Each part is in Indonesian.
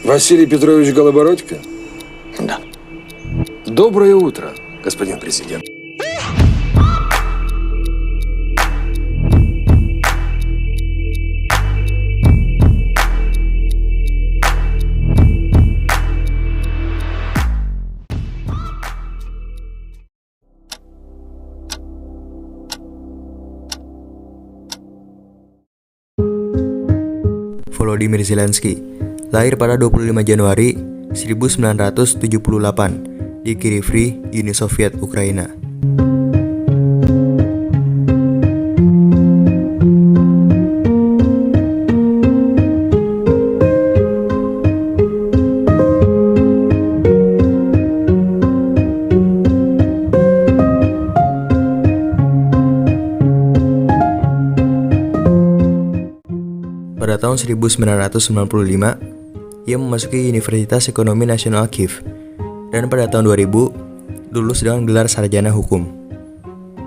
Василий Петрович Голобородько? Да. Доброе утро, господин президент. Volodymyr Zelensky lahir pada 25 Januari 1978 di Kryvyi, Uni Soviet Ukraina. Pada tahun 1995, ia memasuki Universitas Ekonomi Nasional Kiev, dan pada tahun 2000, lulus dengan gelar sarjana hukum.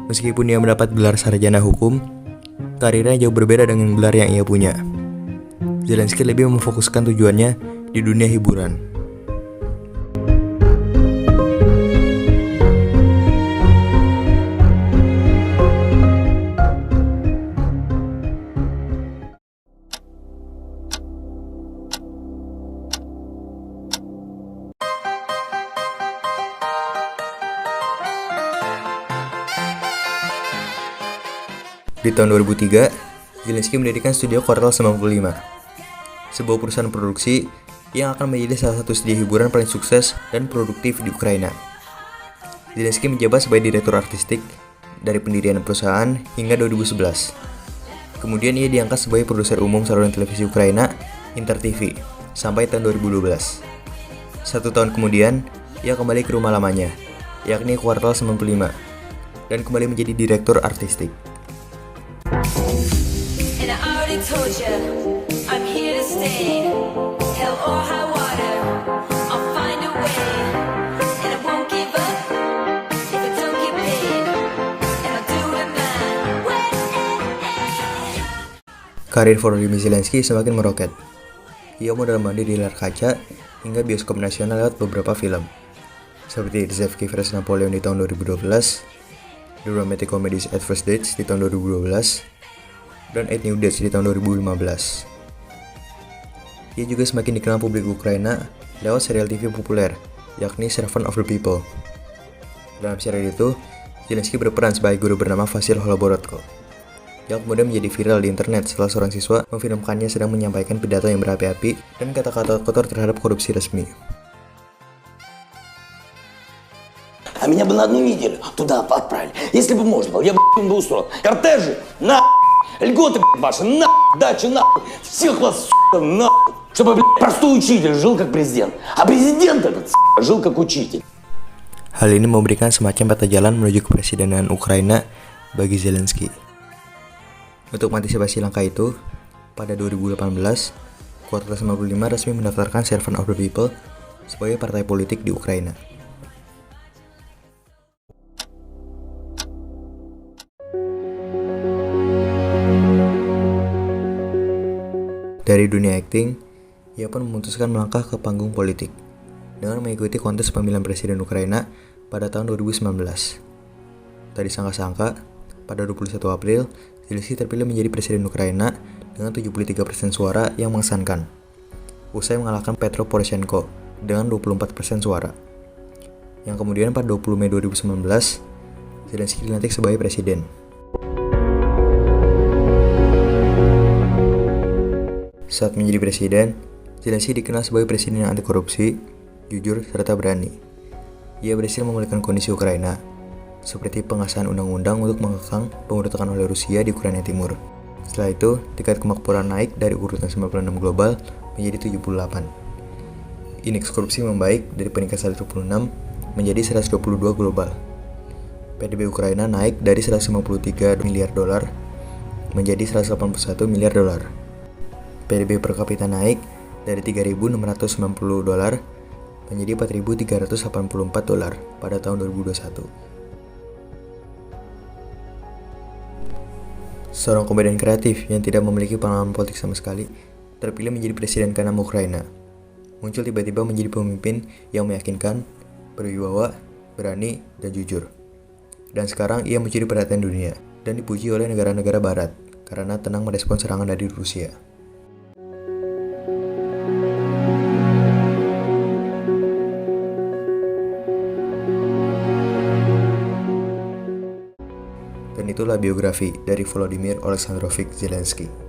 Meskipun ia mendapat gelar sarjana hukum, karirnya jauh berbeda dengan gelar yang ia punya. Zelensky lebih memfokuskan tujuannya di dunia hiburan. Di tahun 2003, Zelensky mendirikan studio Quartal 95, sebuah perusahaan produksi yang akan menjadi salah satu studio hiburan paling sukses dan produktif di Ukraina. Zelensky menjabat sebagai direktur artistik dari pendirian perusahaan hingga 2011. Kemudian ia diangkat sebagai produser umum saluran televisi Ukraina, Inter TV, sampai tahun 2012. 1 tahun kemudian, ia kembali ke rumah lamanya, yakni Quartal 95, dan kembali menjadi direktur artistik. And I already told you, I'm here to stay. Hell or high water, I'll find a way. And I won't give up if I don't get paid. And I'll do it my way. Karir Volodymyr Zelensky semakin meroket. Ia mondar-mandir di layar kaca hingga bioskop nasional lewat beberapa film, seperti Rzewki vs Napoleon di tahun 2012, The Romantic Comedies at First Dates di tahun 2012, dan Eight New Dates di tahun 2015. Ia juga semakin dikenal publik Ukraina lewat serial TV populer, yakni Servant of the People. Dalam serial itu, Zelensky berperan sebagai guru bernama Vasil Holoborodko, yang kemudian menjadi viral di internet setelah seorang siswa memfilmkannya sedang menyampaikan pidato yang berapi-api dan kata-kata kotor terhadap korupsi resmi. А меня бы на одну неделю туда отправили. Если бы можно было, я бы бы устроил. Кортежи, льготы, ваши, дачи, всех вас, чтобы, простой учитель жил как президент. А президент этот, жил как учитель. Hal ini memberikan semacam peta jalan menuju kepresidenan Ukraina bagi Zelensky. Untuk mengantisipasi langkah itu, pada 2018, Quartal 95 resmi mendaftarkan Servant of the People sebagai partai politik di Ukraina. Dari dunia akting, ia pun memutuskan melangkah ke panggung politik dengan mengikuti kontes pemilihan presiden Ukraina pada tahun 2019. Tak disangka-sangka, pada 21 April, Zelensky terpilih menjadi presiden Ukraina dengan 73% suara yang mengesankan, usai mengalahkan Petro Poroshenko dengan 24% suara. Yang kemudian pada 20 Mei 2019, Zelensky dilantik sebagai presiden. Saat menjadi presiden, Zelensky dikenal sebagai presiden yang anti korupsi, jujur, serta berani. Ia berhasil memulihkan kondisi Ukraina, seperti pengesahan undang-undang untuk mengekang pemberontakan oleh Rusia di Ukraina Timur. Setelah itu, tingkat kemakmuran naik dari urutan 96 global menjadi 78. Indeks korupsi membaik dari peringkat 126 menjadi 122 global. PDB Ukraina naik dari 153 miliar dolar menjadi 181 miliar dolar. PDB per kapita naik dari 3.690 dolar menjadi 4.384 dolar pada tahun 2021. Seorang komedian kreatif yang tidak memiliki pengalaman politik sama sekali terpilih menjadi presiden ke-6 Ukraina. muncul tiba-tiba menjadi pemimpin yang meyakinkan, berwibawa, berani, dan jujur. Dan sekarang ia mencuri perhatian dunia dan dipuji oleh negara-negara barat karena tenang merespon serangan dari Rusia. Dan itulah biografi dari Volodymyr Oleksandrovich Zelensky.